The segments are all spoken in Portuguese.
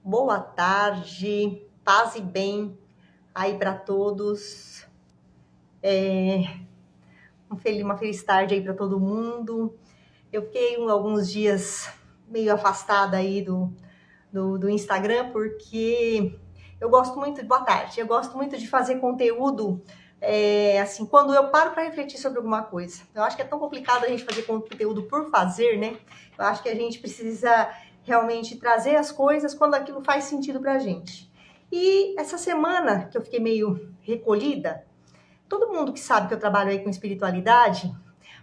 Boa tarde, paz e bem aí para todos. Uma feliz tarde aí para todo mundo. Eu fiquei alguns dias meio afastada aí do Instagram porque eu gosto muito de boa tarde. Eu gosto muito de fazer conteúdo assim, quando eu paro para refletir sobre alguma coisa. Eu acho que é tão complicado a gente fazer conteúdo por fazer, né? Eu acho que a gente precisa realmente trazer as coisas quando aquilo faz sentido pra gente. E essa semana que eu fiquei meio recolhida, todo mundo que sabe que eu trabalho aí com espiritualidade,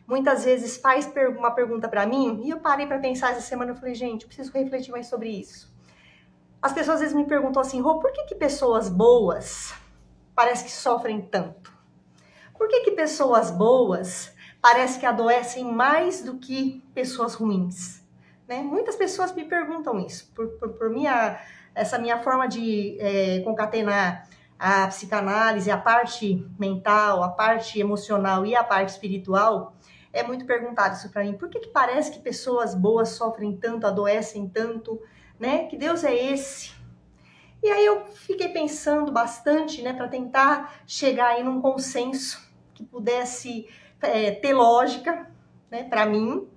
muitas vezes faz uma pergunta pra mim, e eu parei pra pensar essa semana, eu falei, gente, eu preciso refletir mais sobre isso. As pessoas às vezes me perguntam assim, Rô, por que pessoas boas parece que sofrem tanto? Por que pessoas boas parece que adoecem mais do que pessoas ruins? Né? Muitas pessoas me perguntam isso, por essa minha forma de concatenar a psicanálise, a parte mental, a parte emocional e a parte espiritual, é muito perguntado isso para mim. Por que parece que pessoas boas sofrem tanto, adoecem tanto, né? Que Deus é esse? E aí eu fiquei pensando bastante, né, para tentar chegar aí num consenso que pudesse ter lógica, né, para mim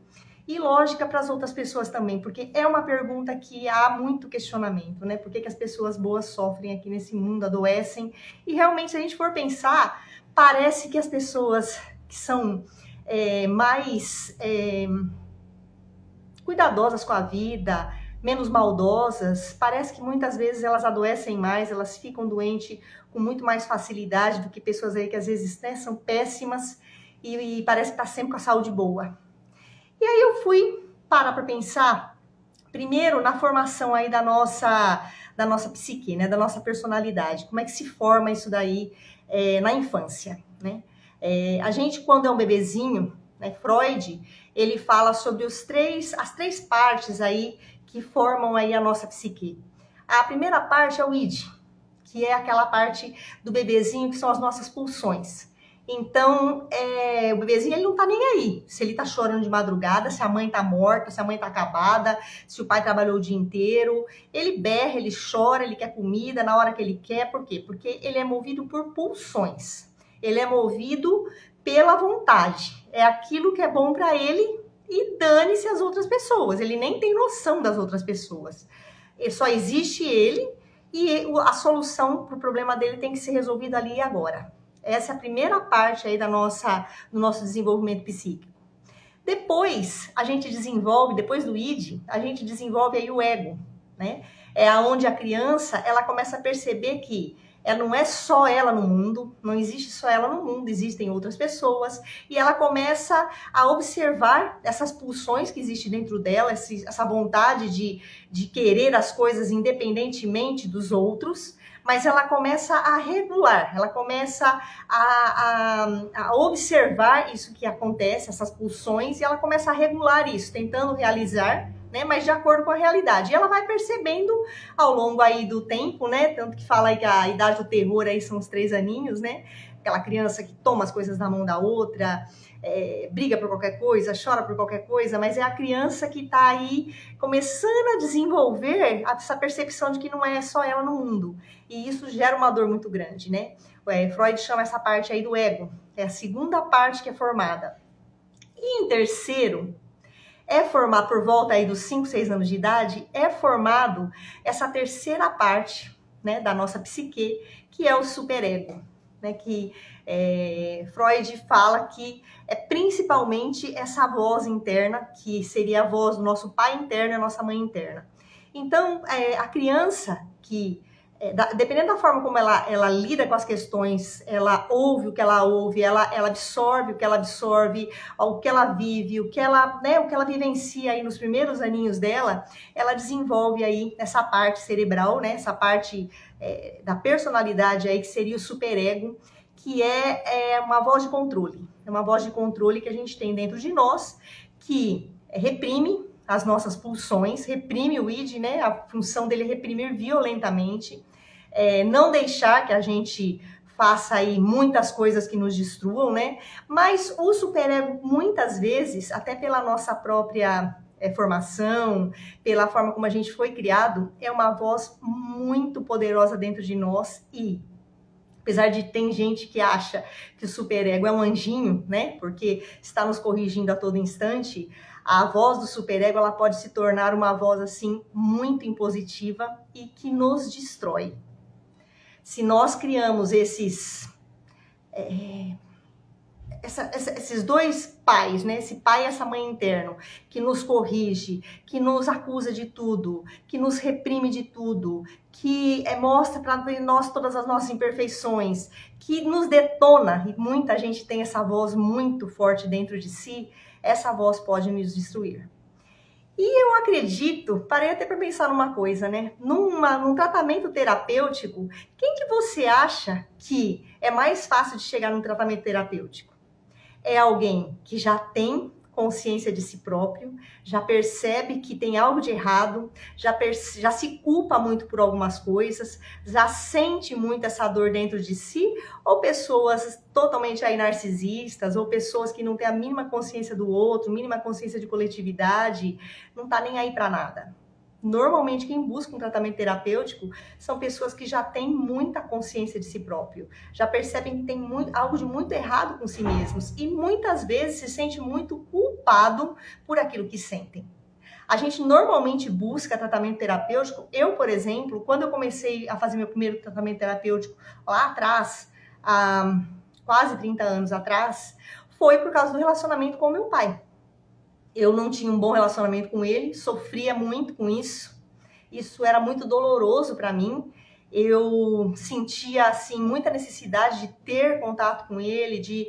e lógica para as outras pessoas também, porque é uma pergunta que há muito questionamento, né? Por que as pessoas boas sofrem aqui nesse mundo, adoecem? E realmente, se a gente for pensar, parece que as pessoas que são mais cuidadosas com a vida, menos maldosas, parece que muitas vezes elas adoecem mais, elas ficam doentes com muito mais facilidade do que pessoas aí que às vezes, né, são péssimas e parece que tá sempre com a saúde boa. E aí eu fui parar para pensar, primeiro na formação aí da nossa psique, né, da nossa personalidade, como é que se forma isso daí na infância, né? A gente, quando é um bebezinho, né, Freud, ele fala sobre as três partes aí que formam aí a nossa psique. A primeira parte é o id, que é aquela parte do bebezinho que são as nossas pulsões. Então, o bebezinho ele não tá nem aí. Se ele tá chorando de madrugada, se a mãe tá morta, se a mãe tá acabada, se o pai trabalhou o dia inteiro. Ele berra, ele chora, ele quer comida na hora que ele quer. Por quê? Porque ele é movido por pulsões. Ele é movido pela vontade. É aquilo que é bom para ele e dane-se as outras pessoas. Ele nem tem noção das outras pessoas. Só existe ele e a solução para o problema dele tem que ser resolvida ali e agora. Essa é a primeira parte aí do nosso desenvolvimento psíquico. Depois, a gente desenvolve, depois do id, a gente desenvolve aí o ego, né? É aonde a criança, ela começa a perceber que ela não é só ela no mundo, não existe só ela no mundo, existem outras pessoas, e ela começa a observar essas pulsões que existem dentro dela, essa vontade de querer as coisas independentemente dos outros, mas ela começa a regular, ela começa a observar isso que acontece, essas pulsões, e ela começa a regular isso, tentando realizar, né, mas de acordo com a realidade. E ela vai percebendo ao longo aí do tempo, né, tanto que fala aí que a idade do terror aí são os 3 aninhos, né, aquela criança que toma as coisas na mão da outra, briga por qualquer coisa, chora por qualquer coisa, mas é a criança que está aí começando a desenvolver essa percepção de que não é só ela no mundo. E isso gera uma dor muito grande, né? Freud chama essa parte aí do ego, é a segunda parte que é formada. E em terceiro, formar por volta aí dos 5, 6 anos de idade, é formado essa terceira parte, né, da nossa psique, que é o superego, né, que Freud fala que é principalmente essa voz interna, que seria a voz do nosso pai interno e a nossa mãe interna. Então, a criança que dependendo da forma como ela lida com as questões, ela ouve o que ela ouve, ela absorve o que ela absorve, o que ela vive, o que ela vivencia aí nos primeiros aninhos dela, ela desenvolve aí essa parte cerebral, né, essa parte da personalidade aí, que seria o superego, que é uma voz de controle. É uma voz de controle que a gente tem dentro de nós, que reprime as nossas pulsões, reprime o id, né? A função dele é reprimir violentamente, não deixar que a gente faça aí muitas coisas que nos destruam, né? Mas o superego, muitas vezes, até pela nossa própria formação, pela forma como a gente foi criado, é uma voz muito poderosa dentro de nós. E apesar de ter gente que acha que o superego é um anjinho, né? Porque está nos corrigindo a todo instante, a voz do superego ela pode se tornar uma voz assim muito impositiva e que nos destrói. Se nós criamos esses dois pais, né? Esse pai e essa mãe interno, que nos corrige, que nos acusa de tudo, que nos reprime de tudo, que mostra para nós todas as nossas imperfeições, que nos detona, e muita gente tem essa voz muito forte dentro de si, essa voz pode nos destruir. E eu acredito, parei até para pensar numa coisa, né? Num tratamento terapêutico, quem que você acha que é mais fácil de chegar num tratamento terapêutico? É alguém que já tem consciência de si próprio, já percebe que tem algo de errado, já se culpa muito por algumas coisas, já sente muito essa dor dentro de si, ou pessoas totalmente aí narcisistas, ou pessoas que não têm a mínima consciência do outro, mínima consciência de coletividade, não tá nem aí para nada. Normalmente, quem busca um tratamento terapêutico são pessoas que já têm muita consciência de si próprio, já percebem que tem algo de muito errado com si mesmos e muitas vezes se sente muito culpado por aquilo que sentem. A gente normalmente busca tratamento terapêutico. Eu, por exemplo, quando eu comecei a fazer meu primeiro tratamento terapêutico lá atrás, há quase 30 anos atrás, foi por causa do relacionamento com o meu pai. Eu não tinha um bom relacionamento com ele, sofria muito com isso. Isso era muito doloroso para mim. Eu sentia assim muita necessidade de ter contato com ele, de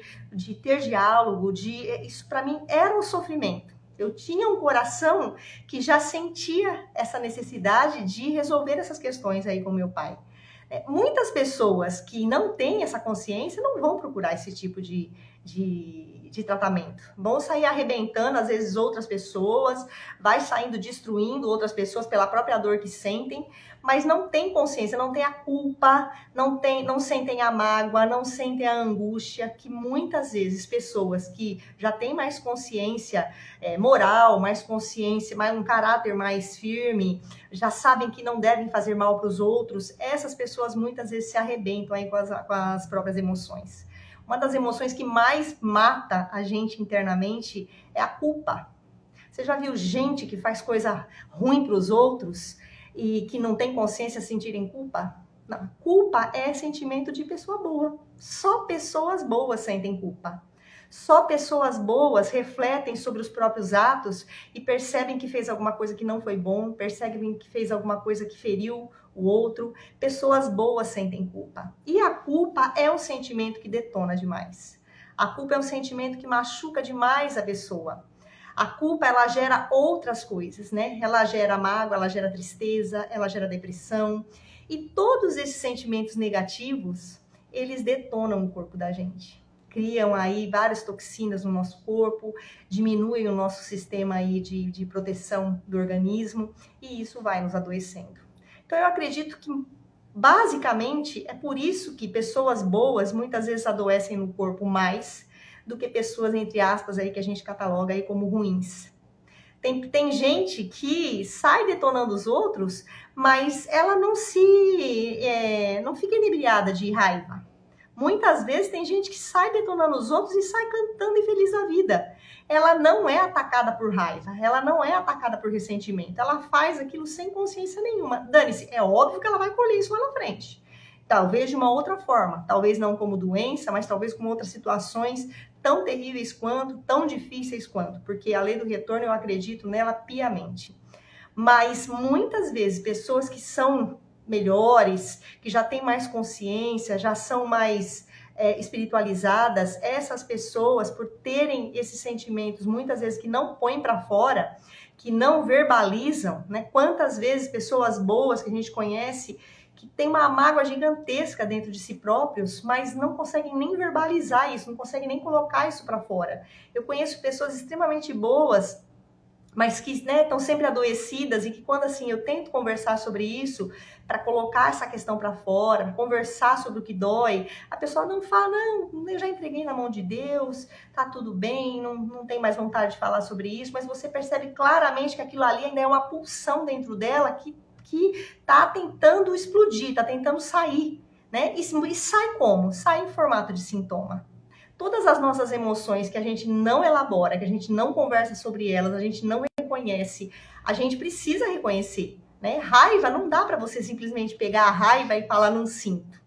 ter diálogo, isso para mim era um sofrimento. Eu tinha um coração que já sentia essa necessidade de resolver essas questões aí com meu pai. Muitas pessoas que não têm essa consciência não vão procurar esse tipo de tratamento. Vão sair arrebentando, às vezes, outras pessoas, vai saindo destruindo outras pessoas pela própria dor que sentem, mas não tem consciência, não tem a culpa, não sentem a mágoa, não sentem a angústia, que muitas vezes pessoas que já têm mais consciência moral, mais consciência, um caráter mais firme, já sabem que não devem fazer mal para os outros, essas pessoas muitas vezes se arrebentam aí com as próprias emoções. Uma das emoções que mais mata a gente internamente é a culpa. Você já viu gente que faz coisa ruim para os outros e que não tem consciência de sentirem culpa? Não. Culpa é sentimento de pessoa boa. Só pessoas boas sentem culpa. Só pessoas boas refletem sobre os próprios atos e percebem que fez alguma coisa que não foi bom, percebem que fez alguma coisa que feriu o outro. Pessoas boas sentem culpa. E a culpa é um sentimento que detona demais. A culpa é um sentimento que machuca demais a pessoa. A culpa, ela gera outras coisas, né? Ela gera mágoa, ela gera tristeza, ela gera depressão. E todos esses sentimentos negativos, eles detonam o corpo da gente. Criam aí várias toxinas no nosso corpo, diminuem o nosso sistema aí de proteção do organismo e isso vai nos adoecendo. Então eu acredito que basicamente é por isso que pessoas boas muitas vezes adoecem no corpo mais do que pessoas, entre aspas, aí que a gente cataloga aí como ruins. Tem gente que sai detonando os outros, mas ela não fica inebriada de raiva. Muitas vezes tem gente que sai detonando os outros e sai cantando e feliz da vida. Ela não é atacada por raiva, ela não é atacada por ressentimento. Ela faz aquilo sem consciência nenhuma. Dane-se, é óbvio que ela vai colher isso lá na frente. Talvez de uma outra forma, talvez não como doença, mas talvez como outras situações tão terríveis quanto, tão difíceis quanto, porque a lei do retorno eu acredito nela piamente. Mas muitas vezes pessoas que são melhores, que já têm mais consciência, já são mais espiritualizadas, essas pessoas, por terem esses sentimentos, muitas vezes que não põem para fora, que não verbalizam, né? Quantas vezes pessoas boas que a gente conhece, que tem uma mágoa gigantesca dentro de si próprios, mas não conseguem nem verbalizar isso, não conseguem nem colocar isso para fora. Eu conheço pessoas extremamente boas, mas que, né, estão sempre adoecidas, e que quando assim eu tento conversar sobre isso, para colocar essa questão para fora, conversar sobre o que dói, a pessoa não fala, não, eu já entreguei na mão de Deus, tá tudo bem, não tem mais vontade de falar sobre isso, mas você percebe claramente que aquilo ali ainda é uma pulsão dentro dela que tá tentando explodir, tá tentando sair, né? E sai como? Sai em formato de sintoma. Todas as nossas emoções que a gente não elabora, que a gente não conversa sobre elas, a gente não reconhece, a gente precisa reconhecer, né? Raiva, não dá para você simplesmente pegar a raiva e falar não sinto.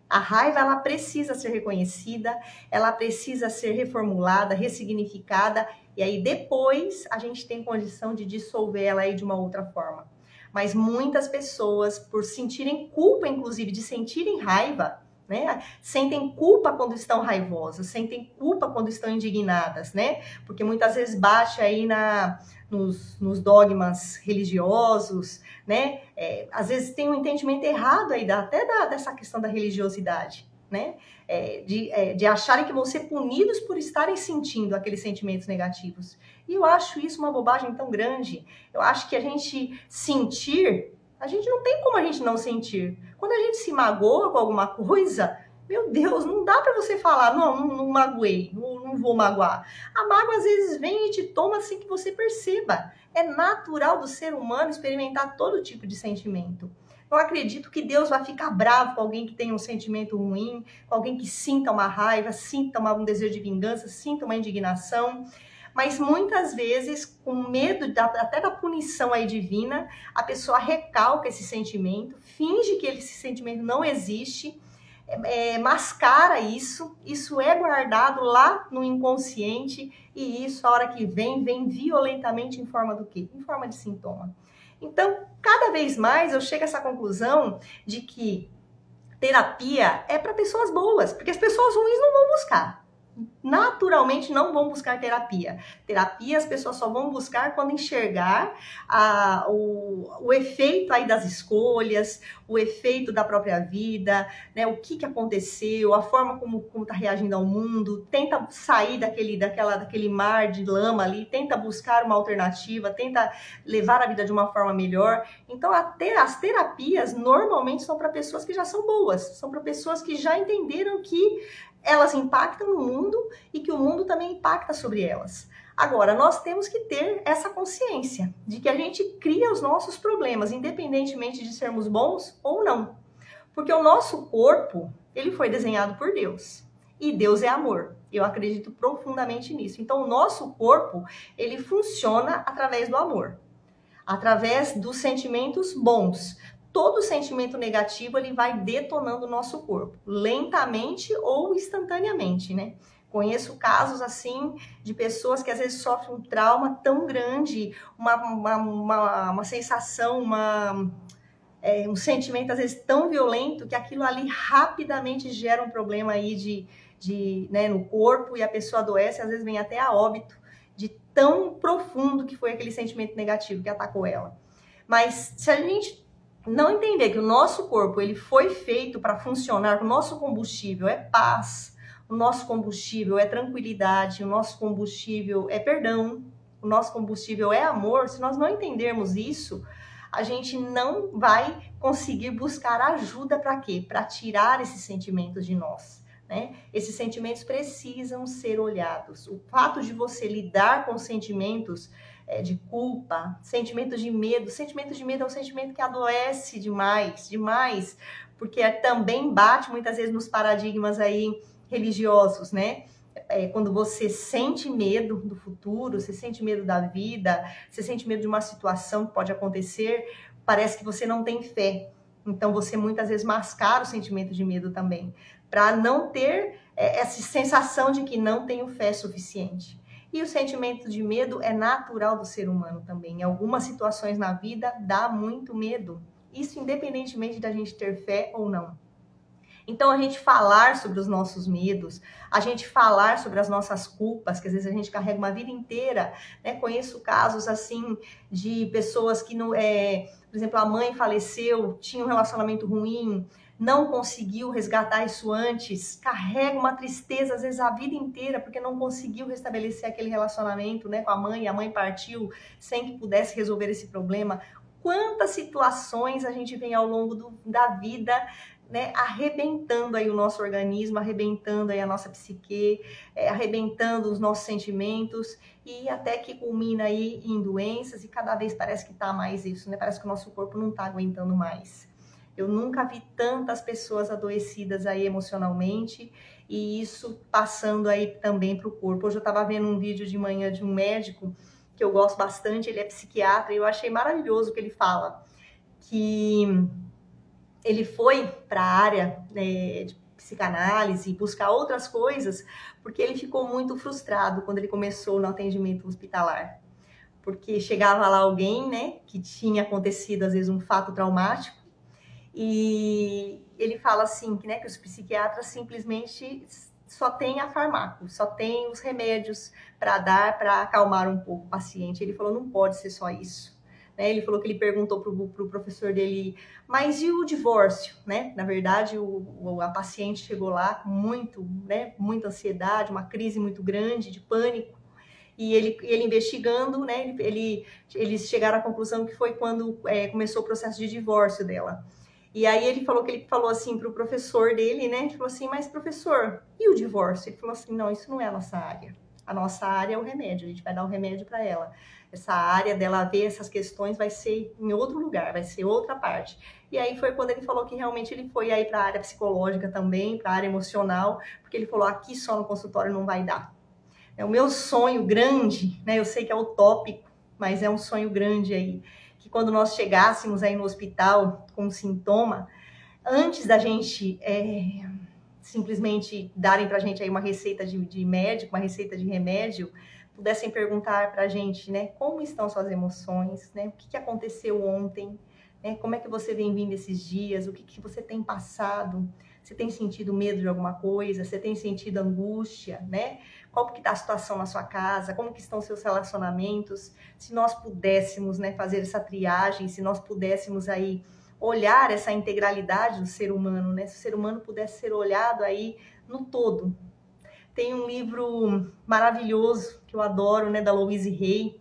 A raiva, ela precisa ser reconhecida, ela precisa ser reformulada, ressignificada, e aí depois a gente tem condição de dissolver ela aí de uma outra forma. Mas muitas pessoas, por sentirem culpa, inclusive, de sentirem raiva, né? Sentem culpa quando estão raivosas, sentem culpa quando estão indignadas, né? Porque muitas vezes bate aí nos dogmas religiosos, né? Às vezes tem um entendimento errado aí, dessa questão da religiosidade, né? De acharem que vão ser punidos por estarem sentindo aqueles sentimentos negativos. E eu acho isso uma bobagem tão grande. Eu acho que a gente sentir, a gente não tem como a gente não sentir. Quando a gente se magoa com alguma coisa, meu Deus, não dá para você falar, não magoei, não vou magoar. A mágoa às vezes vem e te toma sem que você perceba. É natural do ser humano experimentar todo tipo de sentimento. Não acredito que Deus vai ficar bravo com alguém que tem um sentimento ruim, com alguém que sinta uma raiva, sinta um desejo de vingança, sinta uma indignação. Mas muitas vezes, com medo até da punição aí divina, a pessoa recalca esse sentimento, finge que esse sentimento não existe, mascara isso é guardado lá no inconsciente, e isso, a hora que vem violentamente em forma do quê? Em forma de sintoma. Então, cada vez mais eu chego a essa conclusão de que terapia é para pessoas boas, porque as pessoas ruins não vão buscar. Naturalmente não vão buscar terapia. Terapia as pessoas só vão buscar quando enxergar o efeito aí das escolhas, o efeito da própria vida, né? O que aconteceu, a forma como está reagindo ao mundo, tenta sair daquele mar de lama ali, tenta buscar uma alternativa, tenta levar a vida de uma forma melhor. Então as terapias normalmente são para pessoas que já são boas, são para pessoas que já entenderam que elas impactam no mundo e que o mundo também impacta sobre elas. Agora, nós temos que ter essa consciência de que a gente cria os nossos problemas, independentemente de sermos bons ou não. Porque o nosso corpo, ele foi desenhado por Deus. E Deus é amor. Eu acredito profundamente nisso. Então, o nosso corpo, ele funciona através do amor. Através dos sentimentos bons. Todo sentimento negativo, ele vai detonando o nosso corpo, lentamente ou instantaneamente, né? Conheço casos, assim, de pessoas que às vezes sofrem um trauma tão grande, uma sensação, um sentimento às vezes tão violento, que aquilo ali rapidamente gera um problema aí né, no corpo, e a pessoa adoece, às vezes vem até a óbito, de tão profundo que foi aquele sentimento negativo que atacou ela. Mas se a gente não entender que o nosso corpo, ele foi feito para funcionar, o nosso combustível é paz, o nosso combustível é tranquilidade, o nosso combustível é perdão, o nosso combustível é amor, se nós não entendermos isso, a gente não vai conseguir buscar ajuda para quê? Para tirar esses sentimentos de nós, né? Esses sentimentos precisam ser olhados. O fato de você lidar com sentimentos de culpa, sentimentos de medo. Sentimento de medo é um sentimento que adoece demais, porque também bate muitas vezes nos paradigmas aí religiosos, né? Quando você sente medo do futuro, você sente medo da vida, você sente medo de uma situação que pode acontecer, parece que você não tem fé. Então você muitas vezes mascara o sentimento de medo também, para não ter essa sensação de que não tenho fé suficiente. E o sentimento de medo é natural do ser humano também. Em algumas situações na vida, dá muito medo. Isso independentemente da gente ter fé ou não. Então, a gente falar sobre os nossos medos, a gente falar sobre as nossas culpas, que às vezes a gente carrega uma vida inteira, né? Conheço casos, assim, de pessoas que, por exemplo, a mãe faleceu, tinha um relacionamento ruim, não conseguiu resgatar isso antes, carrega uma tristeza, às vezes, a vida inteira, porque não conseguiu restabelecer aquele relacionamento, né, com a mãe, e a mãe partiu sem que pudesse resolver esse problema. Quantas situações a gente vem ao longo da vida, né, arrebentando aí o nosso organismo, arrebentando aí a nossa psique, arrebentando os nossos sentimentos, e até que culmina aí em doenças, e cada vez parece que tá mais isso, né? Parece que o nosso corpo não tá aguentando mais. Eu nunca vi tantas pessoas adoecidas aí emocionalmente, e isso passando aí também para o corpo. Hoje eu estava vendo um vídeo de manhã de um médico que eu gosto bastante, ele é psiquiatra, e eu achei maravilhoso o que ele fala, que ele foi para a área, né, de psicanálise, buscar outras coisas, porque ele ficou muito frustrado quando ele começou no atendimento hospitalar. Porque chegava lá alguém, né, que tinha acontecido, às vezes, um fato traumático, e ele fala assim, que, né, que os psiquiatras simplesmente só têm a farmácia, só tem os remédios para dar, para acalmar um pouco o paciente. Ele falou, não pode ser só isso. Né? Ele falou que ele perguntou pro professor dele, mas e o divórcio? Né? Na verdade, a paciente chegou lá com né, muita ansiedade, uma crise muito grande, de pânico. E ele investigando, né, eles chegaram à conclusão que foi quando começou o processo de divórcio dela. E aí ele falou assim para o professor dele, né? Ele falou assim, mas professor, e o divórcio? Ele falou assim, não, isso não é a nossa área. A nossa área é o remédio, a gente vai dar o remédio para ela. Essa área dela ver essas questões vai ser em outro lugar, vai ser outra parte. E aí foi quando ele falou que realmente ele foi aí para a área psicológica também, para a área emocional, porque ele falou, aqui só no consultório não vai dar. É o meu sonho grande, né? Eu sei que é utópico, mas é um sonho grande aí, que quando nós chegássemos aí no hospital com um sintoma, antes da gente simplesmente darem pra gente aí uma receita de médico, uma receita de remédio, pudessem perguntar pra gente, né, como estão suas emoções, né? O que aconteceu ontem, né? Como é que você vem vindo esses dias? O que você tem passado? Você tem sentido medo de alguma coisa? Você tem sentido angústia, né? Qual que está a situação na sua casa? Como que estão seus relacionamentos? Se nós pudéssemos, né, fazer essa triagem, se nós pudéssemos aí olhar essa integralidade do ser humano, né? Se o ser humano pudesse ser olhado aí no todo. Tem um livro maravilhoso que eu adoro, né, da Louise Hay,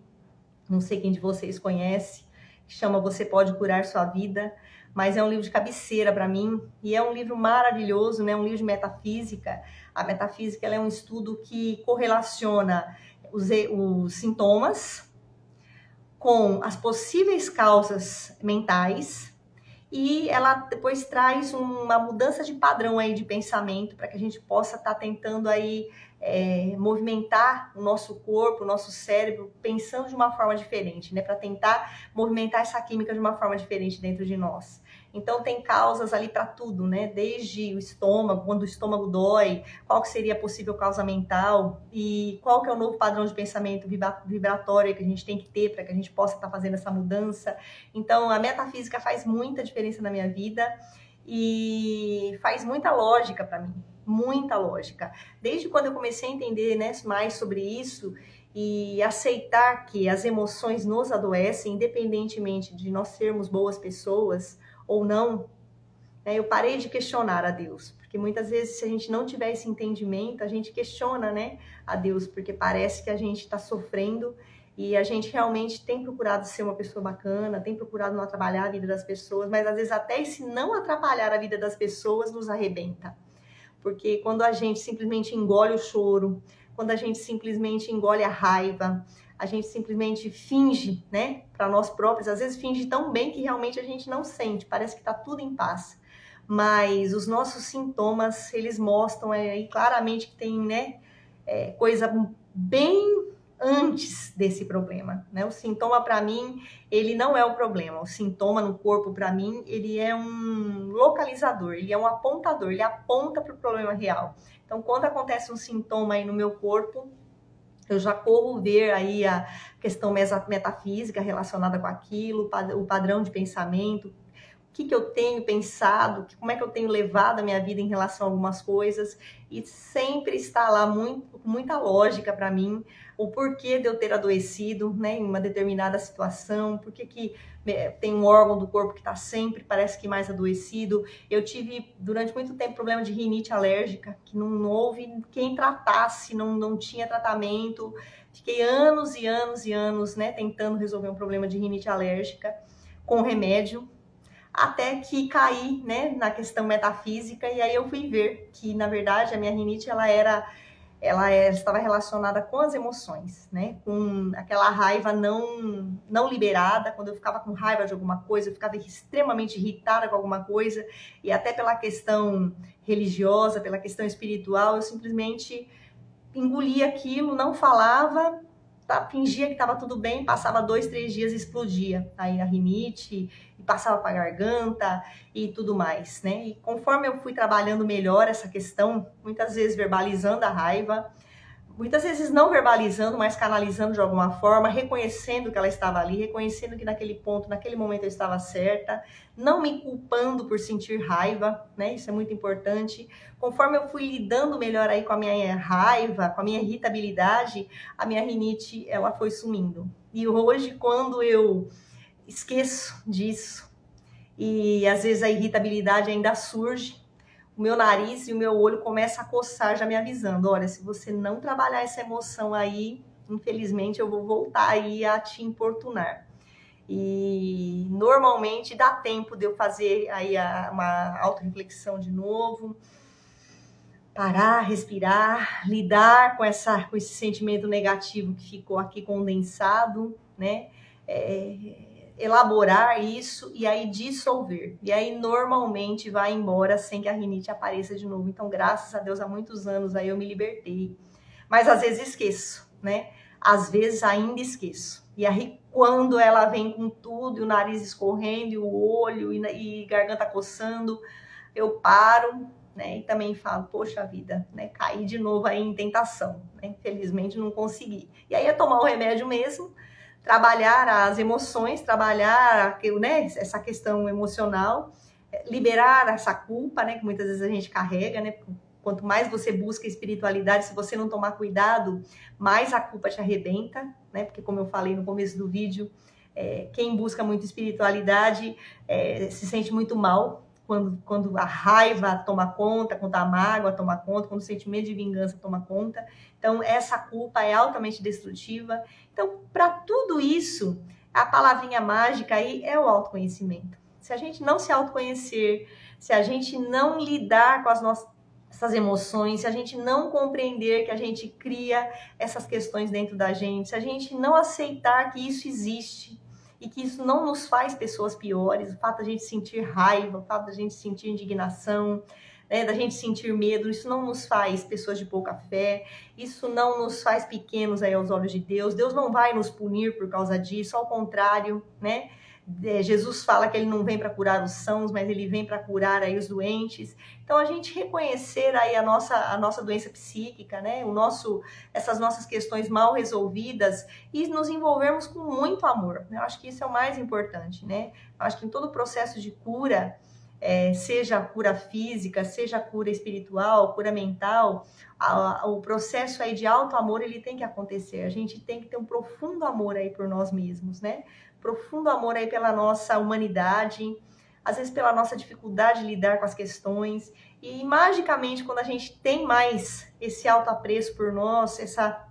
não sei quem de vocês conhece, que chama Você Pode Curar Sua Vida, mas é um livro de cabeceira para mim, e é um livro maravilhoso, né? Um livro de metafísica. A metafísica ela é um estudo que correlaciona os sintomas com as possíveis causas mentais, e ela depois traz uma mudança de padrão aí de pensamento para que a gente possa estar tentando aí movimentar o nosso corpo, o nosso cérebro, pensando de uma forma diferente, né? Para tentar movimentar essa química de uma forma diferente dentro de nós. Então tem causas ali para tudo, né? Desde o estômago, quando o estômago dói, qual que seria a possível causa mental e qual que é o novo padrão de pensamento vibratório que a gente tem que ter para que a gente possa estar fazendo essa mudança. Então a metafísica faz muita diferença na minha vida e faz muita lógica para mim, muita lógica. Desde quando eu comecei a entender, né, mais sobre isso e aceitar que as emoções nos adoecem, independentemente de nós sermos boas pessoas ou não, né, eu parei de questionar a Deus, porque muitas vezes se a gente não tiver esse entendimento, a gente questiona, né, a Deus, porque parece que a gente está sofrendo e a gente realmente tem procurado ser uma pessoa bacana, tem procurado não atrapalhar a vida das pessoas, mas às vezes até esse não atrapalhar a vida das pessoas nos arrebenta. Porque quando a gente simplesmente engole o choro, quando a gente simplesmente engole a raiva, a gente simplesmente finge, né, para nós próprios, às vezes finge tão bem que realmente a gente não sente, parece que está tudo em paz. Mas os nossos sintomas, eles mostram aí claramente que tem, né, coisa bem antes desse problema, né? O sintoma para mim, ele não é o problema. O sintoma no corpo para mim, ele é um localizador, ele é um apontador, ele aponta para o problema real. Então, quando acontece um sintoma aí no meu corpo, eu já corro ver aí a questão metafísica relacionada com aquilo, o padrão de pensamento, o que eu tenho pensado, como é que eu tenho levado a minha vida em relação a algumas coisas, e sempre está lá com muita lógica para mim o porquê de eu ter adoecido, né, em uma determinada situação, por que tem um órgão do corpo que está sempre, parece que mais adoecido. Eu tive, durante muito tempo, problema de rinite alérgica, que não houve quem tratasse, não tinha tratamento. Fiquei anos e anos e anos, né, tentando resolver um problema de rinite alérgica com remédio, até que caí, né, na questão metafísica, e aí eu fui ver que, na verdade, a minha rinite, estava relacionada com as emoções, né? Com aquela raiva não liberada. Quando eu ficava com raiva de alguma coisa, eu ficava extremamente irritada com alguma coisa, e até pela questão religiosa, pela questão espiritual, eu simplesmente engolia aquilo, não falava, fingia que estava tudo bem, passava 2, 3 dias e explodia. Aí a rinite, e passava para a garganta e tudo mais, né? E conforme eu fui trabalhando melhor essa questão, muitas vezes verbalizando a raiva, muitas vezes não verbalizando, mas canalizando de alguma forma, reconhecendo que ela estava ali, reconhecendo que naquele ponto, naquele momento eu estava certa, não me culpando por sentir raiva, né? Isso é muito importante. Conforme eu fui lidando melhor aí com a minha raiva, com a minha irritabilidade, a minha rinite, ela foi sumindo. E hoje, quando eu esqueço disso, e às vezes a irritabilidade ainda surge, o meu nariz e o meu olho começam a coçar, já me avisando, olha, se você não trabalhar essa emoção aí, infelizmente eu vou voltar aí a te importunar. E normalmente dá tempo de eu fazer aí uma autorreflexão de novo, parar, respirar, lidar com esse sentimento negativo que ficou aqui condensado, né? Elaborar isso e aí dissolver. E aí normalmente vai embora sem que a rinite apareça de novo. Então, graças a Deus, há muitos anos aí eu me libertei. Mas às vezes esqueço, né? Às vezes ainda esqueço. E aí quando ela vem com tudo, e o nariz escorrendo, e o olho, e garganta coçando, eu paro, né? E também falo, poxa vida, né? Caí de novo aí em tentação, né? Infelizmente não consegui. E aí é tomar o remédio mesmo, trabalhar as emoções, trabalhar, né, essa questão emocional, liberar essa culpa, né, que muitas vezes a gente carrega, né? Quanto mais você busca espiritualidade, se você não tomar cuidado, mais a culpa te arrebenta, né? Porque como eu falei no começo do vídeo, quem busca muito espiritualidade se sente muito mal quando a raiva toma conta, quando a mágoa toma conta, quando o sentimento de vingança toma conta. Então, essa culpa é altamente destrutiva. Então, para tudo isso, a palavrinha mágica aí é o autoconhecimento. Se a gente não se autoconhecer, se a gente não lidar com essas emoções, se a gente não compreender que a gente cria essas questões dentro da gente, se a gente não aceitar que isso existe e que isso não nos faz pessoas piores, o fato da gente sentir raiva, o fato da gente sentir indignação, né, da gente sentir medo, isso não nos faz pessoas de pouca fé, isso não nos faz pequenos aí aos olhos de Deus. Deus não vai nos punir por causa disso, ao contrário, né? Jesus fala que ele não vem para curar os sãos, mas ele vem para curar aí os doentes. Então a gente reconhecer aí a nossa doença psíquica, né? Essas nossas questões mal resolvidas e nos envolvermos com muito amor. Eu acho que isso é o mais importante, né? Eu acho que em todo o processo de cura, seja a cura física, seja a cura espiritual, cura mental, o processo aí de alto amor, ele tem que acontecer. A gente tem que ter um profundo amor aí por nós mesmos, né? Profundo amor aí pela nossa humanidade, às vezes pela nossa dificuldade de lidar com as questões. E magicamente, quando a gente tem mais esse alto apreço por nós, essa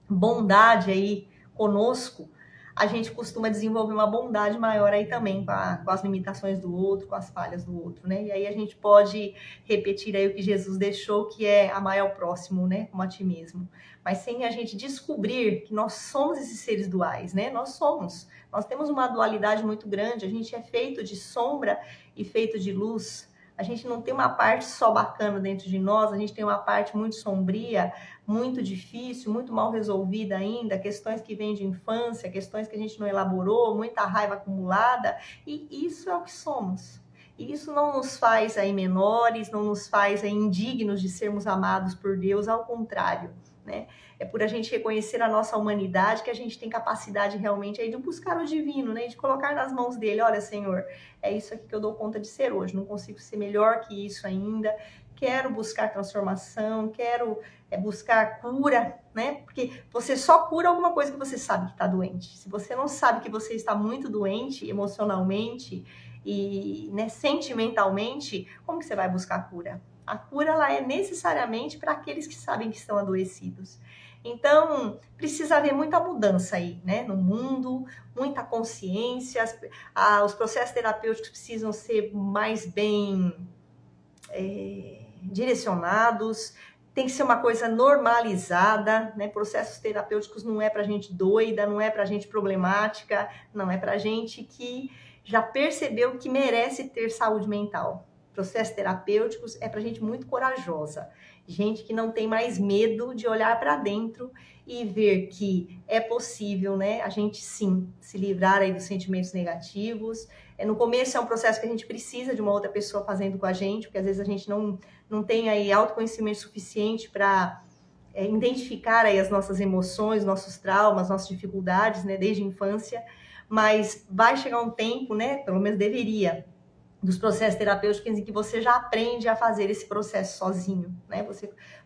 bondade aí conosco, a gente costuma desenvolver uma bondade maior aí também com as limitações do outro, com as falhas do outro, né? E aí a gente pode repetir aí o que Jesus deixou, que é amar ao próximo, né? Como a ti mesmo. Mas sem a gente descobrir que nós somos esses seres duais, né? Nós temos uma dualidade muito grande, a gente é feito de sombra e feito de luz. A gente não tem uma parte só bacana dentro de nós, a gente tem uma parte muito sombria, muito difícil, muito mal resolvida ainda, questões que vêm de infância, questões que a gente não elaborou, muita raiva acumulada, e isso é o que somos. E isso não nos faz aí menores, não nos faz aí indignos de sermos amados por Deus, ao contrário, né? É por a gente reconhecer a nossa humanidade que a gente tem capacidade realmente aí de buscar o divino, né? De colocar nas mãos dele, olha, Senhor, é isso aqui que eu dou conta de ser hoje, não consigo ser melhor que isso ainda. quero buscar transformação, quero buscar cura, né? Porque você só cura alguma coisa que você sabe que está doente. Se você não sabe que você está muito doente emocionalmente e, né, sentimentalmente, como que você vai buscar cura? A cura, ela é necessariamente para aqueles que sabem que estão adoecidos. Então, precisa haver muita mudança aí, né, no mundo, muita consciência, os processos terapêuticos precisam ser mais bem direcionados, tem que ser uma coisa normalizada, né? Processos terapêuticos não é para gente doida, não é para gente problemática, não é para gente que já percebeu que merece ter saúde mental. Processos terapêuticos é para gente muito corajosa, gente que não tem mais medo de olhar para dentro e ver que é possível, né? A gente sim se livrar aí dos sentimentos negativos. No começo é um processo que a gente precisa de uma outra pessoa fazendo com a gente, porque às vezes a gente não tem aí autoconhecimento suficiente para identificar aí as nossas emoções, nossos traumas, nossas dificuldades, né, desde a infância, mas vai chegar um tempo, né, pelo menos deveria, dos processos terapêuticos em que você já aprende a fazer esse processo sozinho, né?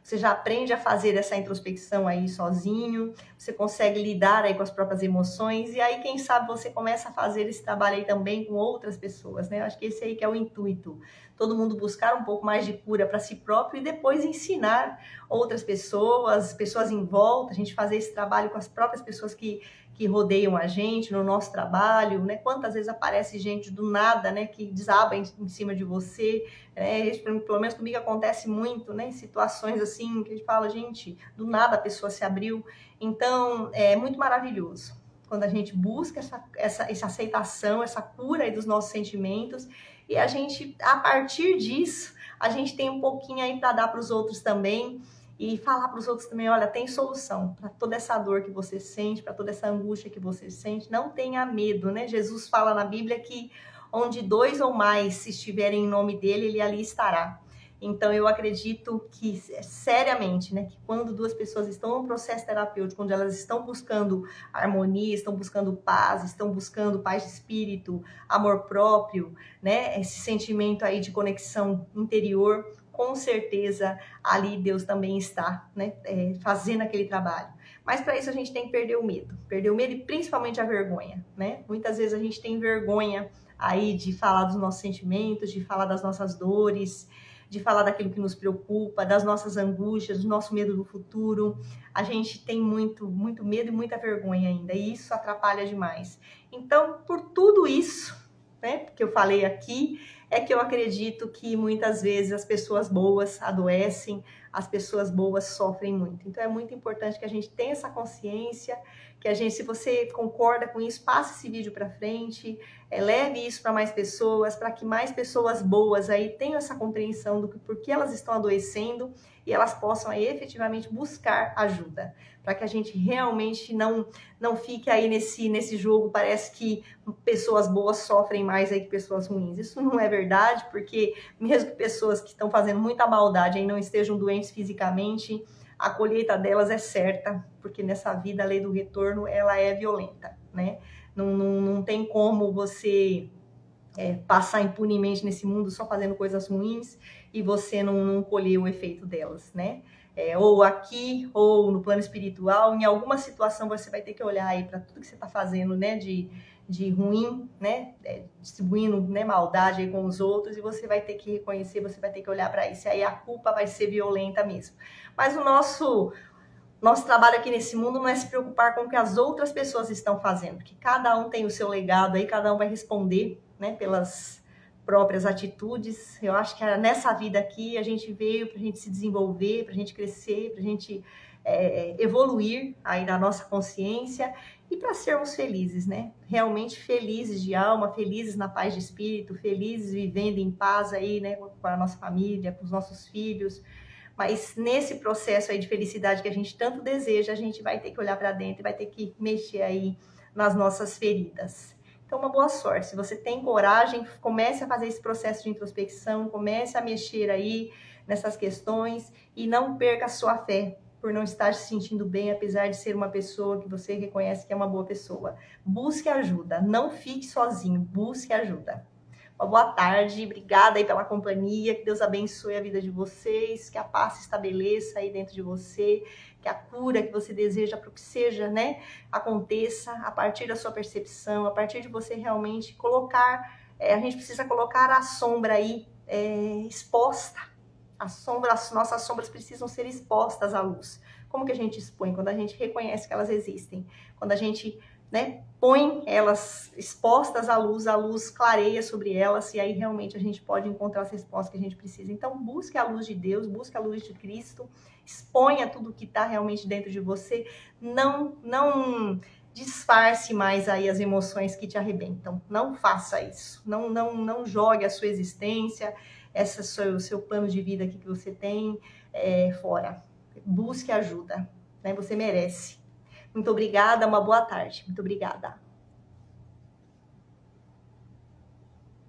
Você já aprende a fazer essa introspecção aí sozinho, você consegue lidar aí com as próprias emoções, e aí, quem sabe, você começa a fazer esse trabalho aí também com outras pessoas, né? Eu acho que esse aí que é o intuito. Todo mundo buscar um pouco mais de cura para si próprio e depois ensinar outras pessoas, pessoas em volta, a gente fazer esse trabalho com as próprias pessoas que rodeiam a gente no nosso trabalho, né? Quantas vezes aparece gente do nada, né, que desaba em cima de você, né? Pelo menos comigo acontece muito, né? Em situações assim que a gente fala, gente, do nada a pessoa se abriu. Então, é muito maravilhoso quando a gente busca essa aceitação, essa cura aí dos nossos sentimentos, e a gente, a partir disso, a gente tem um pouquinho aí para dar para os outros também, e falar para os outros também, olha, tem solução para toda essa dor que você sente, para toda essa angústia que você sente, não tenha medo, né? Jesus fala na Bíblia que onde 2 ou mais estiverem em nome dele, ele ali estará. Então, eu acredito que, seriamente, né, que quando 2 pessoas estão num processo terapêutico, onde elas estão buscando harmonia, estão buscando paz, estão buscando paz de espírito, amor próprio, né, esse sentimento aí de conexão interior, com certeza ali Deus também está, né, fazendo aquele trabalho. Mas para isso a gente tem que perder o medo e principalmente a vergonha, né? Muitas vezes a gente tem vergonha aí de falar dos nossos sentimentos, de falar das nossas dores, de falar daquilo que nos preocupa, das nossas angústias, do nosso medo do futuro. A gente tem muito medo e muita vergonha ainda, e isso atrapalha demais. Então, por tudo isso, né, que eu falei aqui, é que eu acredito que muitas vezes as pessoas boas adoecem, as pessoas boas sofrem muito. Então é muito importante que a gente tenha essa consciência, que a gente, se você concorda com isso, passe esse vídeo para frente, leve isso para mais pessoas, para que mais pessoas boas aí tenham essa compreensão do porquê elas estão adoecendo e elas possam aí efetivamente buscar ajuda, para que a gente realmente não fique aí nesse jogo, parece que pessoas boas sofrem mais aí que pessoas ruins. Isso não é verdade, porque mesmo que pessoas que estão fazendo muita maldade aí não estejam doentes fisicamente, a colheita delas é certa, porque nessa vida a lei do retorno, ela é violenta, né? Não tem como você passar impunemente nesse mundo só fazendo coisas ruins e você não colher o efeito delas, né? Ou aqui, ou no plano espiritual, em alguma situação você vai ter que olhar aí para tudo que você está fazendo, né, de ruim, né, distribuindo, né, maldade aí com os outros, e você vai ter que reconhecer, você vai ter que olhar para isso, e aí a culpa vai ser violenta mesmo. Mas o nosso trabalho aqui nesse mundo não é se preocupar com o que as outras pessoas estão fazendo, porque cada um tem o seu legado aí, cada um vai responder, né, pelas próprias atitudes. Eu acho que nessa vida aqui a gente veio para a gente se desenvolver, para a gente crescer, para a gente evoluir aí na nossa consciência e para sermos felizes, né? Realmente felizes de alma, felizes na paz de espírito, felizes vivendo em paz aí, né, com a nossa família, com os nossos filhos. Mas nesse processo aí de felicidade que a gente tanto deseja, a gente vai ter que olhar para dentro e vai ter que mexer aí nas nossas feridas. Então, uma boa sorte. Se você tem coragem, comece a fazer esse processo de introspecção, comece a mexer aí nessas questões e não perca a sua fé por não estar se sentindo bem, apesar de ser uma pessoa que você reconhece que é uma boa pessoa. Busque ajuda, não fique sozinho, busque ajuda. Uma boa tarde, obrigada aí pela companhia, que Deus abençoe a vida de vocês, que a paz se estabeleça aí dentro de você, que a cura que você deseja para o que seja, né, aconteça a partir da sua percepção, a partir de você realmente colocar, a gente precisa colocar a sombra aí exposta, as nossas sombras precisam ser expostas à luz. Como que a gente expõe? Quando a gente reconhece que elas existem, quando a gente, né, põe elas expostas à luz clareia sobre elas e aí realmente a gente pode encontrar as respostas que a gente precisa. Então busque a luz de Deus, busque a luz de Cristo, exponha tudo que está realmente dentro de você, não disfarce mais aí as emoções que te arrebentam. Não faça isso. Não jogue a sua existência, seu plano de vida aqui que você tem fora. Busque ajuda, né? Você merece. Muito obrigada, uma boa tarde. Muito obrigada.